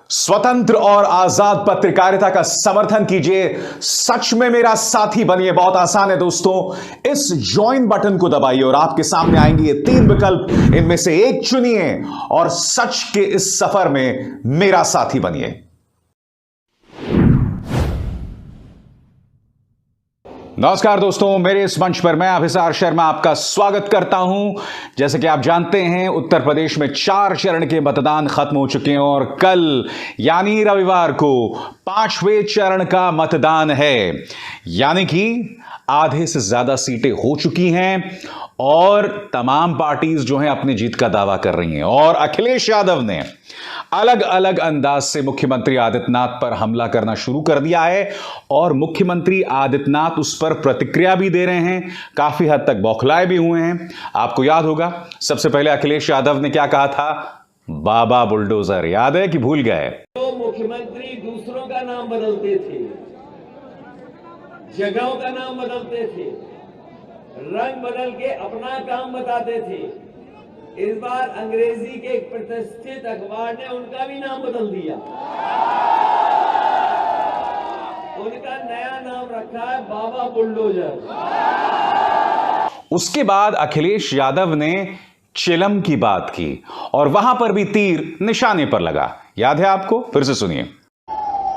स्वतंत्र और आजाद पत्रकारिता का समर्थन कीजिए, सच में मेरा साथी बनिए। बहुत आसान है दोस्तों, इस ज्वाइन बटन को दबाइए और आपके सामने आएंगे ये 3 विकल्प। इनमें से एक चुनिए और सच के इस सफर में मेरा साथी बनिए। नमस्कार दोस्तों, मेरे इस मंच पर मैं अभिसार शर्मा आपका स्वागत करता हूं। जैसे कि आप जानते हैं, उत्तर प्रदेश में 4 चरण के मतदान खत्म हो चुके हैं और कल यानी रविवार को 5वें चरण का मतदान है। यानी कि आधे से ज्यादा सीटें हो चुकी हैं और तमाम पार्टीज जो हैं अपनी जीत का दावा कर रही हैं। और अखिलेश यादव ने अलग अलग अंदाज से मुख्यमंत्री आदित्यनाथ पर हमला करना शुरू कर दिया है और मुख्यमंत्री आदित्यनाथ उस पर प्रतिक्रिया भी दे रहे हैं, काफी हद तक बौखलाए भी हुए हैं। आपको याद होगा, सबसे पहले अखिलेश यादव ने क्या कहा था? बाबा बुलडोजर। याद है कि भूल गए? तो मुख्यमंत्री दूसरों का नाम बदलते थे, जगहों का नाम बदलते थे, रंग बदल के अपना काम बताते थे। इस बार अंग्रेजी के एक प्रतिष्ठित अखबार ने उनका भी नाम बदल दिया। उनका नया नाम रखा है बाबा बुलडोजर। उसके बाद अखिलेश यादव ने चिलम की बात की और वहां पर भी तीर निशाने पर लगा। याद है आपको? फिर से सुनिए।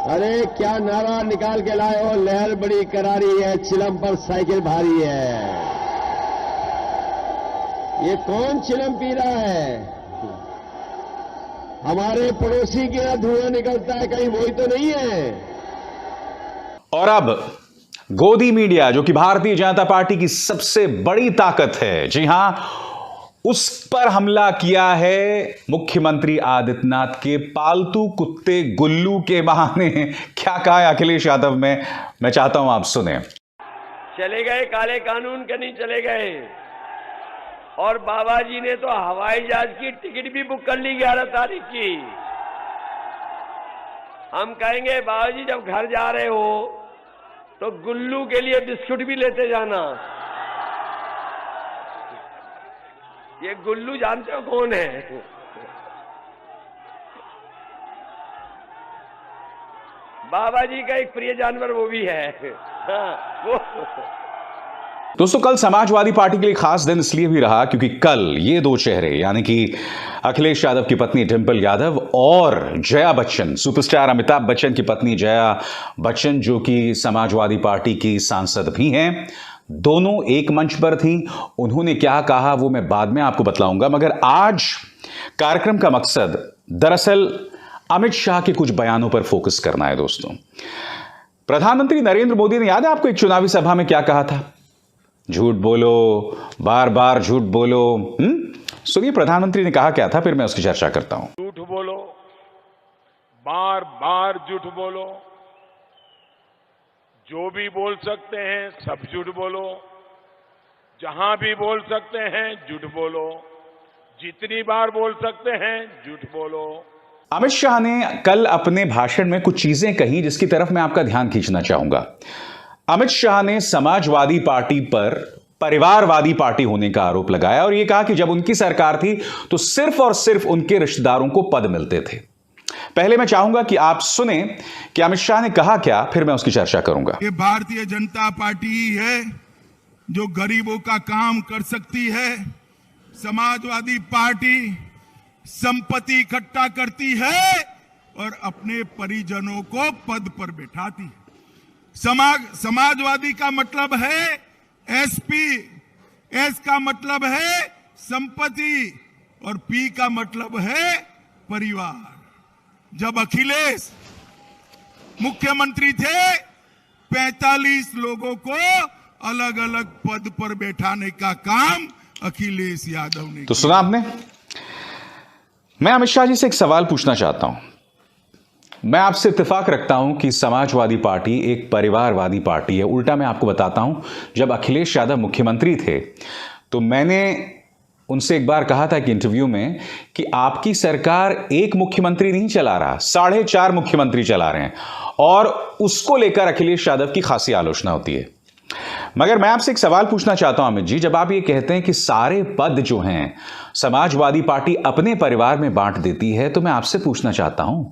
अरे क्या नारा निकाल के लाए हो, लहर बड़ी करारी है, चिलम पर साइकिल भारी है। ये कौन चिलम पी रहा है? हमारे पड़ोसी के यहां धुआं निकलता है, कहीं वही तो नहीं है? और अब गोदी मीडिया, जो कि भारतीय जनता पार्टी की सबसे बड़ी ताकत है, जी हां, उस पर हमला किया है मुख्यमंत्री आदित्यनाथ के पालतू कुत्ते गुल्लू के बहाने। क्या कहा है अखिलेश यादव में, मैं चाहता हूं आप सुने। चले गए काले कानून के, नहीं चले गए। और बाबा जी ने तो हवाई जहाज की टिकट भी बुक कर ली 11 तारीख की। हम कहेंगे बाबा जी जब घर जा रहे हो तो गुल्लू के लिए बिस्कुट भी लेते जाना। ये गुल्लू जानते हो कौन है? बाबा जी का एक प्रिय जानवर वो भी है। हाँ, वो दोस्तों, कल समाजवादी पार्टी के लिए खास दिन इसलिए भी रहा क्योंकि कल ये 2 चेहरे, यानी कि अखिलेश यादव की पत्नी डिंपल यादव और जया बच्चन, सुपरस्टार अमिताभ बच्चन की पत्नी जया बच्चन, जो कि समाजवादी पार्टी की सांसद भी हैं, दोनों एक मंच पर थी। उन्होंने क्या कहा वो मैं बाद में आपको बतलाऊंगा, मगर आज कार्यक्रम का मकसद दरअसल अमित शाह के कुछ बयानों पर फोकस करना है। दोस्तों, प्रधानमंत्री नरेंद्र मोदी ने, याद है आपको, एक चुनावी सभा में क्या कहा था? झूठ बोलो, बार बार झूठ बोलो। सुनिए प्रधानमंत्री ने कहा क्या था, फिर मैं उसकी चर्चा करता हूं। झूठ बोलो, बार बार झूठ बोलो, जो भी बोल सकते हैं सब झूठ बोलो, जहां भी बोल सकते हैं झूठ बोलो, जितनी बार बोल सकते हैं झूठ बोलो। अमित शाह ने कल अपने भाषण में कुछ चीजें कही जिसकी तरफ मैं आपका ध्यान खींचना चाहूंगा। अमित शाह ने समाजवादी पार्टी पर परिवारवादी पार्टी होने का आरोप लगाया और यह कहा कि जब उनकी सरकार थी तो सिर्फ और सिर्फ उनके रिश्तेदारों को पद मिलते थे। पहले मैं चाहूंगा कि आप सुने कि अमित शाह ने कहा क्या, फिर मैं उसकी चर्चा करूंगा। ये भारतीय जनता पार्टी ही है जो गरीबों का काम कर सकती है। समाजवादी पार्टी संपत्ति इकट्ठा करती है और अपने परिजनों को पद पर बैठाती है। समाजवादी का मतलब है एसपी, एस का मतलब है संपत्ति और पी का मतलब है परिवार। जब अखिलेश मुख्यमंत्री थे 45 लोगों को अलग अलग पद पर बैठाने का काम अखिलेश यादव ने। तो सुना आपने? मैं अमित शाह जी से एक सवाल पूछना चाहता हूं। मैं आपसे इत्तेफाक रखता हूं कि समाजवादी पार्टी एक परिवारवादी पार्टी है। उल्टा मैं आपको बताता हूं, जब अखिलेश यादव मुख्यमंत्री थे तो मैंने उनसे एक बार कहा था कि इंटरव्यू में कि आपकी सरकार एक मुख्यमंत्री नहीं चला रहा, 4.5 मुख्यमंत्री चला रहे हैं और उसको लेकर अखिलेश यादव की खासी आलोचना होती है। मगर मैं आपसे एक सवाल पूछना चाहता हूं अमित जी, जब आप ये कहते हैं कि सारे पद जो हैं समाजवादी पार्टी अपने परिवार में बांट देती है, तो मैं आपसे पूछना चाहता हूं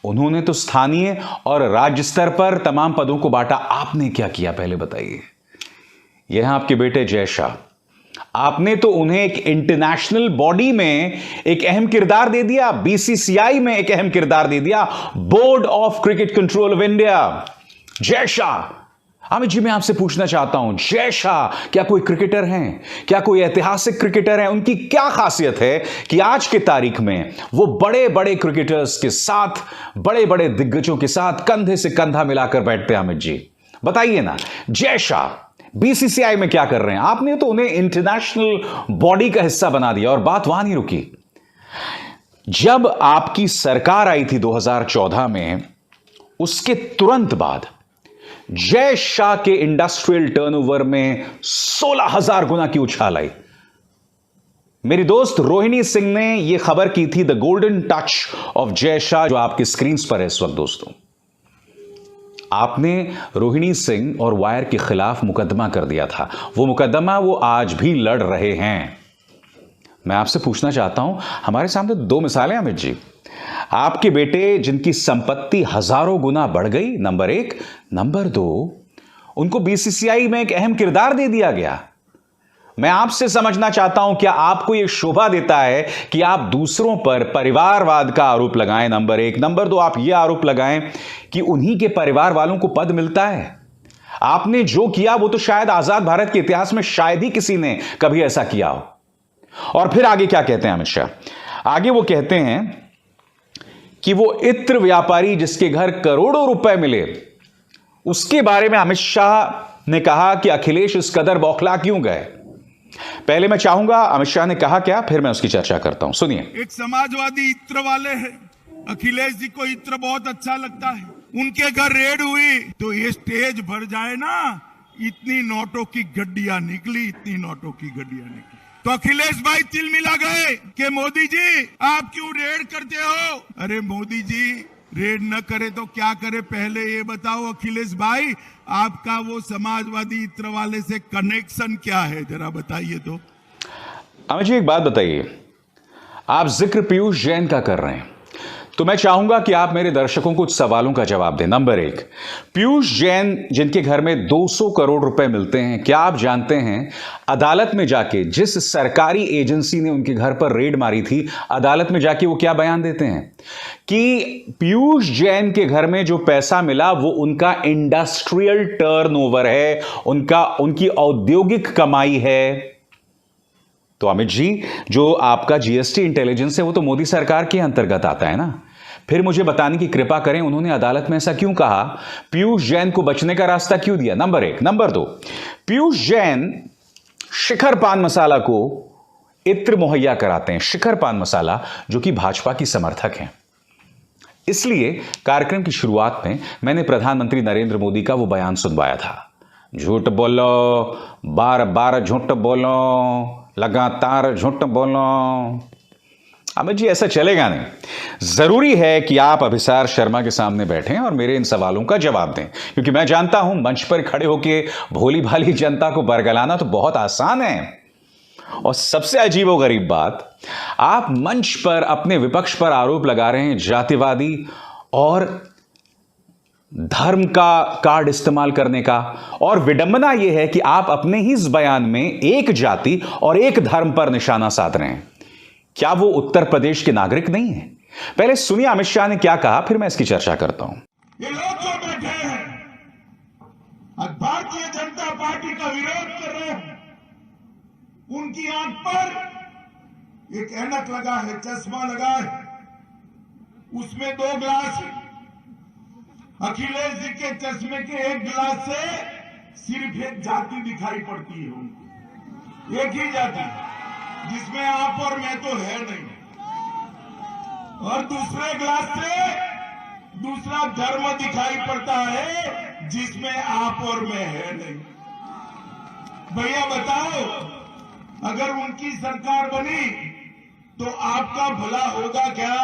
उन्होंने तो स्थानीय और राज्य स्तर पर तमाम पदों को बांटा। आपने क्या किया पहले बताइए। यह हैं आपके बेटे जय शाह। आपने तो उन्हें एक इंटरनेशनल बॉडी में एक अहम किरदार दे दिया, बीसीसीआई में एक अहम किरदार दे दिया, board of cricket control of India. Jay Shah, Amit ji मैं आपसे पूछना चाहता हूं, जय शाह क्या कोई क्रिकेटर हैं? क्या कोई ऐतिहासिक क्रिकेटर हैं? उनकी क्या खासियत है कि आज के तारीख में वो बड़े बड़े क्रिकेटर्स के साथ, बड़े बड़े दिग्गजों के साथ कंधे से कंधा मिलाकर बैठते हैं? अमित जी बताइए ना, जय शाह बीसीसीआई में क्या कर रहे हैं? आपने तो उन्हें इंटरनेशनल बॉडी का हिस्सा बना दिया। और बात वहां नहीं रुकी। जब आपकी सरकार आई थी 2014 में, उसके तुरंत बाद जय शाह के इंडस्ट्रियल टर्नओवर में 16,000 गुना की उछाल आई। मेरी दोस्त रोहिणी सिंह ने यह खबर की थी, the golden touch of Jay Shah, जो आपकी स्क्रीन पर है इस वक्त। दोस्तों, आपने रोहिणी सिंह और वायर के खिलाफ मुकदमा कर दिया था। वो मुकदमा वो आज भी लड़ रहे हैं। मैं आपसे पूछना चाहता हूं, हमारे सामने दो मिसालें अमित जी। आपके बेटे जिनकी संपत्ति हजारों गुना बढ़ गई, नंबर एक। नंबर दो, उनको बीसीसीआई में एक अहम किरदार दे दिया गया। मैं आपसे समझना चाहता हूं, क्या आपको यह शोभा देता है कि आप दूसरों पर परिवारवाद का आरोप लगाएं? नंबर एक। नंबर दो, आप यह आरोप लगाएं कि उन्हीं के परिवार वालों को पद मिलता है। आपने जो किया वो तो शायद आजाद भारत के इतिहास में शायद ही किसी ने कभी ऐसा किया हो। और फिर आगे क्या कहते हैं अमित शाह? आगे वो कहते हैं कि वो इत्र व्यापारी जिसके घर करोड़ों रुपए मिले, उसके बारे में अमित शाह ने कहा कि अखिलेश इस कदर बौखला क्यों गए। पहले मैं चाहूंगा, अमित शाह ने कहा क्या, फिर मैं उसकी चर्चा करता हूं। सुनिए। एक समाजवादी इत्र वाले हैं, अखिलेश जी को इत्र बहुत अच्छा लगता है। उनके घर रेड हुई तो ये स्टेज भर जाए ना, इतनी नोटों की गड्डियां निकली, इतनी नोटों की गड्डियां निकली। तो अखिलेश भाई तिलमिला गए कि मोदी जी आप क्यों रेड करते हो? अरे मोदी जी रेड न करे तो क्या करे, पहले ये बताओ अखिलेश भाई, आपका वो समाजवादी इत्र वाले से कनेक्शन क्या है, जरा बताइए तो। अमित जी एक बात बताइए, आप जिक्र पीयूष जैन का कर रहे हैं, तो मैं चाहूंगा कि आप मेरे दर्शकों को कुछ सवालों का जवाब दें। नंबर एक, पीयूष जैन जिनके घर में 200 करोड़ रुपए मिलते हैं, क्या आप जानते हैं अदालत में जाके, जिस सरकारी एजेंसी ने उनके घर पर रेड मारी थी, अदालत में जाके वो क्या बयान देते हैं कि पीयूष जैन के घर में जो पैसा मिला वो उनका इंडस्ट्रियल टर्नओवर है, उनकी औद्योगिक कमाई है। तो अमित जी, जो आपका जीएसटी इंटेलिजेंस है वो तो मोदी सरकार के अंतर्गत आता है ना। फिर मुझे बताने की कृपा करें, उन्होंने अदालत में ऐसा क्यों कहा? पीयूष जैन को बचने का रास्ता क्यों दिया? नंबर एक। नंबर दो, पीयूष जैन शिखर पान मसाला को इत्र मुहैया कराते हैं, शिखर पान मसाला, जो कि भाजपा की समर्थक हैं। इसलिए कार्यक्रम की शुरुआत में मैंने प्रधानमंत्री नरेंद्र मोदी का वो बयान सुनवाया था, झूठ बोलो, बार बार झूठ बोलो, लगातार झूठ बोलो। अमित जी ऐसा चलेगा नहीं। जरूरी है कि आप अभिसार शर्मा के सामने बैठें और मेरे इन सवालों का जवाब दें, क्योंकि मैं जानता हूं मंच पर खड़े होकर भोली भाली जनता को बरगलाना तो बहुत आसान है। और सबसे अजीबोगरीब बात, आप मंच पर अपने विपक्ष पर आरोप लगा रहे हैं जातिवादी और धर्म का कार्ड इस्तेमाल करने का। और विडंबना यह है कि आप अपने ही इस बयान में एक जाति और एक धर्म पर निशाना साध रहे हैं। क्या वो उत्तर प्रदेश के नागरिक नहीं है? पहले सुनिए अमित शाह ने क्या कहा, फिर मैं इसकी चर्चा करता हूं। ये लोग जो बैठे हैं और भारतीय जनता पार्टी का विरोध कर रहे हैं, उनकी आंख पर एक ऐनक लगा है, चश्मा लगा है, उसमें 2 ग्लास है। अखिलेश जी के चश्मे के एक गिलास से सिर्फ एक जाति दिखाई पड़ती है उनको, एक ही जाति, जिसमें आप और मैं तो है नहीं। और दूसरे ग्लास से दूसरा धर्म दिखाई पड़ता है, जिसमें आप और मैं है नहीं। भैया बताओ, अगर उनकी सरकार बनी तो आपका भला होगा क्या?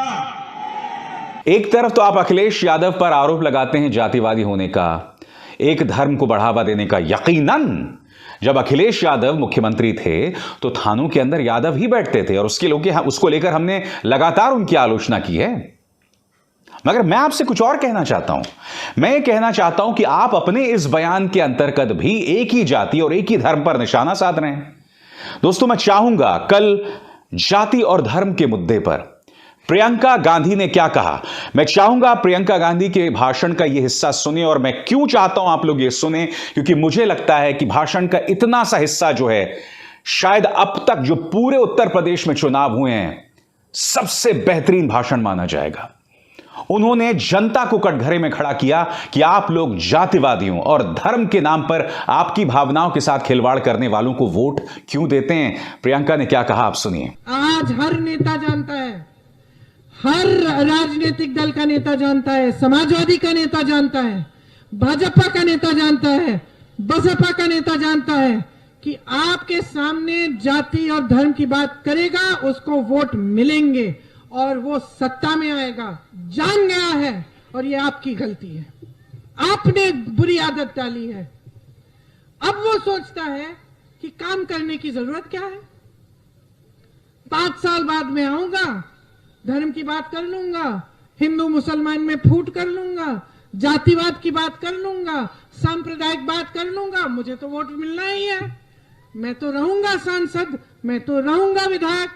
एक तरफ तो आप अखिलेश यादव पर आरोप लगाते हैं जातिवादी होने का, एक धर्म को बढ़ावा देने का। यकीनन जब अखिलेश यादव मुख्यमंत्री थे तो थानों के अंदर यादव ही बैठते थे और उसको लेकर हमने लगातार उनकी आलोचना की है। मगर मैं आपसे कुछ और कहना चाहता हूं। मैं ये कहना चाहता हूं कि आप अपने इस बयान के अंतर्गत भी एक ही जाति और एक ही धर्म पर निशाना साध रहे हैं। दोस्तों, मैं चाहूंगा कल जाति और धर्म के मुद्दे पर प्रियंका गांधी ने क्या कहा, मैं चाहूंगा प्रियंका गांधी के भाषण का यह हिस्सा सुने। और मैं क्यों चाहता हूं आप लोग ये सुने, क्योंकि मुझे लगता है कि भाषण का इतना सा हिस्सा जो है शायद अब तक जो पूरे उत्तर प्रदेश में चुनाव हुए हैं सबसे बेहतरीन भाषण माना जाएगा। उन्होंने जनता को कटघरे में खड़ा किया कि आप लोग जातिवादियों और धर्म के नाम पर आपकी भावनाओं के साथ खिलवाड़ करने वालों को वोट क्यों देते हैं। प्रियंका ने क्या कहा, आप सुनिए। आज हर नेता जानता है, हर राजनीतिक दल का नेता जानता है, समाजवादी का नेता जानता है, भाजपा का नेता जानता है, बसपा का नेता जानता है कि आपके सामने जाति और धर्म की बात करेगा उसको वोट मिलेंगे और वो सत्ता में आएगा। जान गया है और ये आपकी गलती है, आपने बुरी आदत डाली है। अब वो सोचता है कि काम करने की जरूरत क्या है। 5 साल बाद में आऊंगा, धर्म की बात कर लूंगा, हिंदू मुसलमान में फूट कर लूंगा, जातिवाद की बात कर लूंगा, सांप्रदायिक बात कर लूंगा, मुझे तो वोट मिलना ही है। मैं तो रहूंगा सांसद, मैं तो रहूंगा विधायक,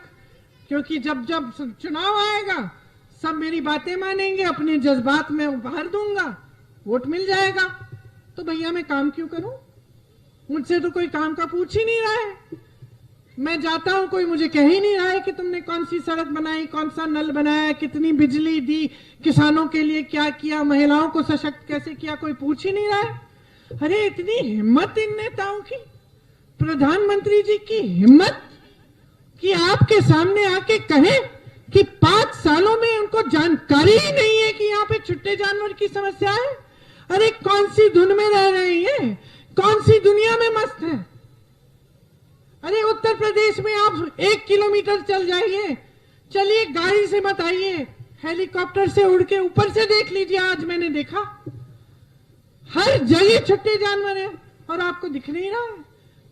क्योंकि जब जब चुनाव आएगा सब मेरी बातें मानेंगे, अपने जज्बात में उभार दूंगा, वोट मिल जाएगा। तो भैया मैं काम क्यों करूं? मुझसे तो कोई काम का पूछ ही नहीं रहा है। मैं जाता हूं, कोई मुझे कह ही नहीं रहा है कि तुमने कौन सी सड़क बनाई, कौन सा नल बनाया, कितनी बिजली दी, किसानों के लिए क्या किया, महिलाओं को सशक्त कैसे किया, कोई पूछ ही नहीं रहा है। अरे इतनी हिम्मत इन नेताओं की, प्रधानमंत्री जी की हिम्मत कि आपके सामने आके कहें कि 5 सालों में उनको जानकारी ही नहीं है कि यहाँ पे छुट्टे जानवर की समस्या है। अरे कौन सी धुन में रह रही है, कौन सी दुनिया में मस्त है। अरे उत्तर प्रदेश में आप 1 किलोमीटर चल जाइए, चलिए गाड़ी से मत आइए, हेलीकॉप्टर से उड़ के ऊपर से देख लीजिए। आज मैंने देखा हर जगह छुट्टे जानवर है और आपको दिख नहीं रहा है।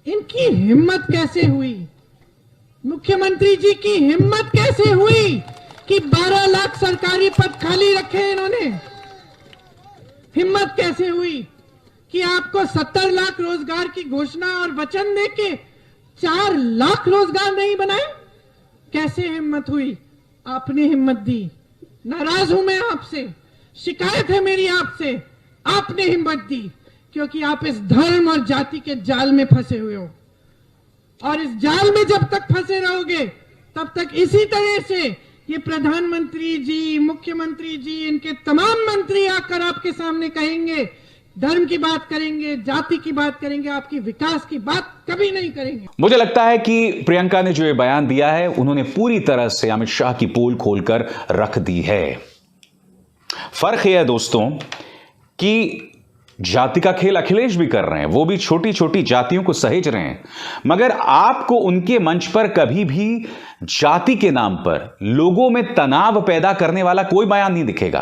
इनकी हिम्मत कैसे हुई, मुख्यमंत्री जी की हिम्मत कैसे हुई कि 12 लाख सरकारी पद खाली रखे इन्होंने। हिम्मत कैसे हुई कि आपको 70 लाख रोजगार की घोषणा और वचन देके 4 लाख रोजगार नहीं बनाए। कैसे हिम्मत हुई? आपने हिम्मत दी। नाराज हूं मैं आपसे, शिकायत है मेरी आपसे, आपने हिम्मत दी क्योंकि आप इस धर्म और जाति के जाल में फंसे हुए हो। और इस जाल में जब तक फंसे रहोगे तब तक इसी तरह से ये प्रधानमंत्री जी, मुख्यमंत्री जी, इनके तमाम मंत्री आकर आपके सामने कहेंगे, धर्म की बात करेंगे, जाति की बात करेंगे, आपकी विकास की बात कभी नहीं करेंगे। मुझे लगता है कि प्रियंका ने जो ये बयान दिया है उन्होंने पूरी तरह से अमित शाह की पोल खोलकर रख दी है। फर्क यह है दोस्तों कि जाति का खेल अखिलेश भी कर रहे हैं, वो भी छोटी छोटी जातियों को सहेज रहे हैं, मगर आपको उनके मंच पर कभी भी जाति के नाम पर लोगों में तनाव पैदा करने वाला कोई बयान नहीं दिखेगा,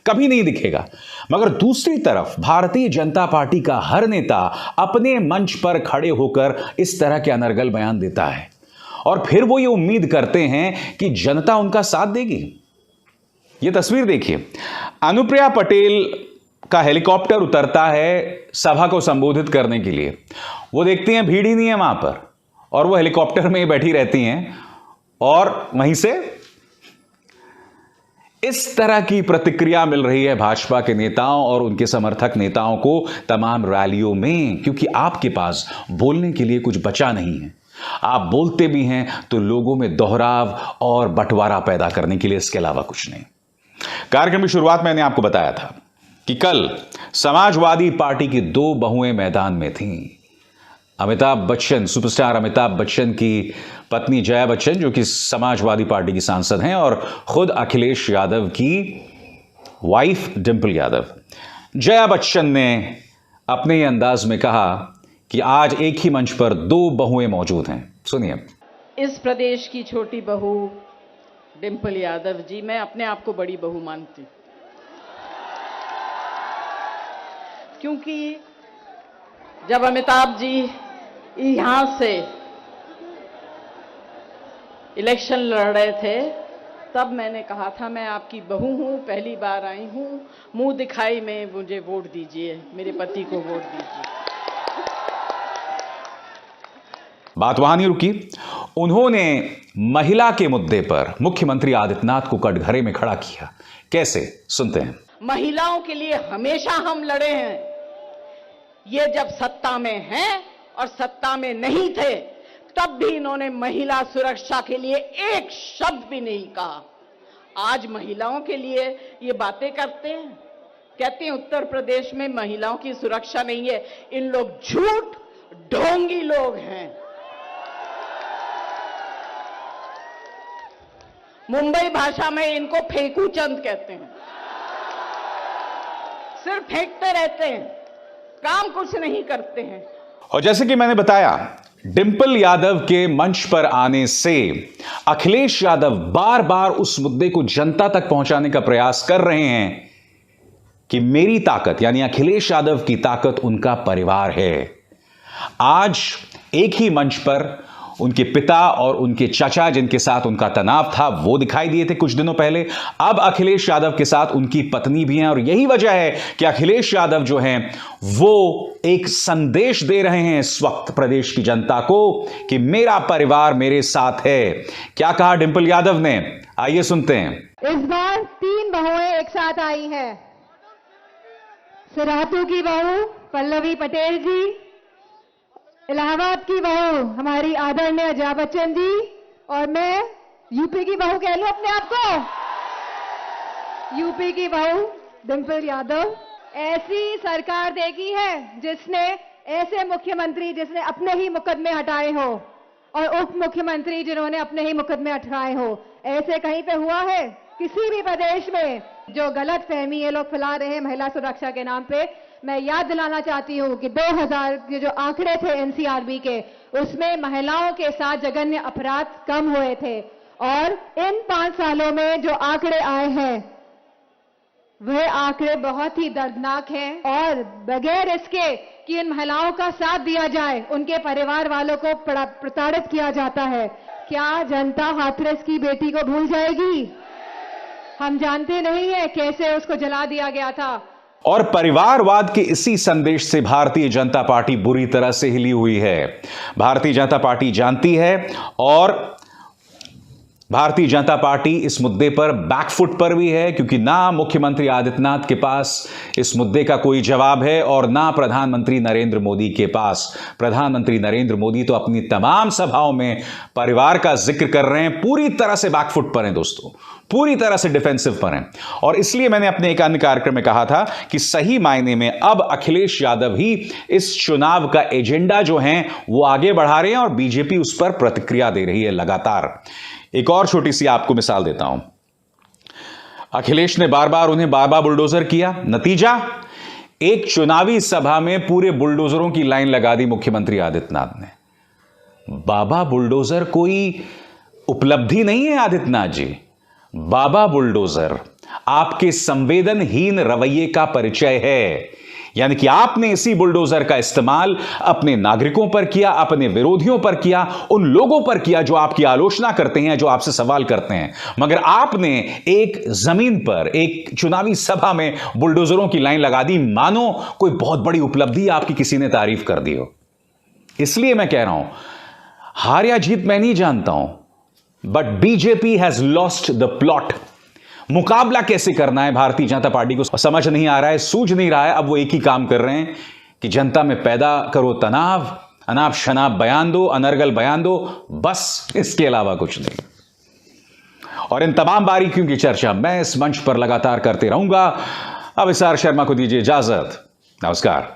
कभी नहीं दिखेगा। मगर दूसरी तरफ भारतीय जनता पार्टी का हर नेता अपने मंच पर खड़े होकर इस तरह के अनर्गल बयान देता है और फिर वो ये उम्मीद करते हैं कि जनता उनका साथ देगी। ये तस्वीर देखिए, अनुप्रिया पटेल का हेलीकॉप्टर उतरता है सभा को संबोधित करने के लिए। वो देखती हैं भीड़ ही नहीं है वहां पर और वो हेलीकॉप्टर में ही बैठी रहती हैं और वहीं से इस तरह की प्रतिक्रिया मिल रही है भाजपा के नेताओं और उनके समर्थक नेताओं को तमाम रैलियों में, क्योंकि आपके पास बोलने के लिए कुछ बचा नहीं है। आप बोलते भी हैं तो लोगों में दोहराव और बंटवारा पैदा करने के लिए, इसके अलावा कुछ नहीं। कार्यक्रम की शुरुआत मैंने आपको बताया था कि कल समाजवादी पार्टी की 2 बहुएं मैदान में थीं। अमिताभ बच्चन, सुपरस्टार अमिताभ बच्चन की पत्नी जया बच्चन, जो कि समाजवादी पार्टी की सांसद हैं, और खुद अखिलेश यादव की वाइफ डिंपल यादव। जया बच्चन ने अपने ही अंदाज में कहा कि आज एक ही मंच पर 2 बहुएं मौजूद हैं। सुनिए। इस प्रदेश की छोटी बहू डिंपल यादव जी, मैं अपने आप को बड़ी बहू मानती, क्योंकि जब अमिताभ जी यहां से इलेक्शन लड़ रहे थे तब मैंने कहा था मैं आपकी बहू हूं, पहली बार आई हूं, मुंह दिखाई में मुझे वोट दीजिए, मेरे पति को वोट दीजिए। बात वहां नहीं रुकी। उन्होंने महिला के मुद्दे पर मुख्यमंत्री आदित्यनाथ को कटघरे में खड़ा किया। कैसे, सुनते हैं। महिलाओं के लिए हमेशा हम लड़े हैं। ये जब सत्ता में हैं और सत्ता में नहीं थे तब भी इन्होंने महिला सुरक्षा के लिए एक शब्द भी नहीं कहा। आज महिलाओं के लिए ये बातें करते हैं, कहते हैं उत्तर प्रदेश में महिलाओं की सुरक्षा नहीं है। इन लोग झूठ ढोंगी लोग हैं। मुंबई भाषा में इनको फेंकू चंद कहते हैं। सिर्फ फेंकते रहते हैं, काम कुछ नहीं करते हैं। और जैसे कि मैंने बताया, डिंपल यादव के मंच पर आने से अखिलेश यादव बार बार उस मुद्दे को जनता तक पहुंचाने का प्रयास कर रहे हैं कि मेरी ताकत यानी अखिलेश यादव की ताकत उनका परिवार है। आज एक ही मंच पर उनके पिता और उनके चाचा, जिनके साथ उनका तनाव था, वो दिखाई दिए थे कुछ दिनों पहले। अब अखिलेश यादव के साथ उनकी पत्नी भी हैं और यही वजह है कि अखिलेश यादव जो हैं वो एक संदेश दे रहे हैं इस वक्त प्रदेश की जनता को कि मेरा परिवार मेरे साथ है। क्या कहा डिंपल यादव ने, आइए सुनते हैं। इस बार 3 बहुएं एक साथ आई हैं। सिराथू की बहू पल्लवी पटेल जी, इलाहाबाद की बहू हमारी आदरणीय जया बच्चन जी, और मैं यूपी की बहू कह लूं अपने आप को, यूपी की बहू डिंपल यादव। ऐसी सरकार देखी है जिसने ऐसे मुख्यमंत्री जिसने अपने ही मुकदमे हटाए हो और उप मुख्यमंत्री जिन्होंने अपने ही मुकदमे हटाए हो। ऐसे कहीं पे हुआ है किसी भी प्रदेश में? जो गलत फहमी ये लोग फैला रहे हैं महिला सुरक्षा के नाम पे, मैं याद दिलाना चाहती हूँ कि 2000 के जो आंकड़े थे एनसीआरबी के, उसमें महिलाओं के साथ जघन्य अपराध कम हुए थे। और इन 5 सालों में जो आंकड़े आए हैं वह आंकड़े बहुत ही दर्दनाक हैं। और बगैर इसके कि इन महिलाओं का साथ दिया जाए, उनके परिवार वालों को प्रताड़ित किया जाता है। क्या जनता हाथरस की बेटी को भूल जाएगी? हम जानते नहीं है कैसे उसको जला दिया गया था। और परिवारवाद के इसी संदेश से भारतीय जनता पार्टी बुरी तरह से हिली हुई है। भारतीय जनता पार्टी जानती है और भारतीय जनता पार्टी इस मुद्दे पर बैकफुट पर भी है, क्योंकि ना मुख्यमंत्री आदित्यनाथ के पास इस मुद्दे का कोई जवाब है और ना प्रधानमंत्री नरेंद्र मोदी के पास। प्रधानमंत्री नरेंद्र मोदी तो अपनी तमाम सभाओं में परिवार का जिक्र कर रहे हैं, पूरी तरह से बैकफुट पर हैं दोस्तों, पूरी तरह से डिफेंसिव पर हैं। और इसलिए मैंने अपने एक अन्य कार्यक्रम में कहा था कि सही मायने में अब अखिलेश यादव ही इस चुनाव का एजेंडा जो है वो आगे बढ़ा रहे हैं और बीजेपी उस पर प्रतिक्रिया दे रही है लगातार। एक और छोटी सी आपको मिसाल देता हूं। अखिलेश ने बार बार उन्हें बाबा बुलडोजर किया, नतीजा एक चुनावी सभा में पूरे बुलडोजरों की लाइन लगा दी मुख्यमंत्री आदित्यनाथ ने। बाबा बुलडोजर कोई उपलब्धि नहीं है आदित्यनाथ जी। बाबा बुलडोजर आपके संवेदनहीन रवैये का परिचय है। यानी कि आपने इसी बुलडोजर का इस्तेमाल अपने नागरिकों पर किया, अपने विरोधियों पर किया, उन लोगों पर किया जो आपकी आलोचना करते हैं, जो आपसे सवाल करते हैं। मगर आपने एक जमीन पर एक चुनावी सभा में बुलडोजरों की लाइन लगा दी, मानो कोई बहुत बड़ी उपलब्धि आपकी किसी ने तारीफ कर दी हो। इसलिए मैं कह रहा हूं, हार या जीत मैं नहीं जानता हूं, but BJP has lost the plot. मुकाबला कैसे करना है भारतीय जनता पार्टी को समझ नहीं आ रहा है, सूझ नहीं रहा है। अब वो एक ही काम कर रहे हैं कि जनता में पैदा करो तनाव, अनाप शनाप बयान दो, अनर्गल बयान दो, बस इसके अलावा कुछ नहीं। और इन तमाम बारीकियों की चर्चा मैं इस मंच पर लगातार करते रहूंगा। अब अभिसार शर्मा को दीजिए इजाजत। नमस्कार।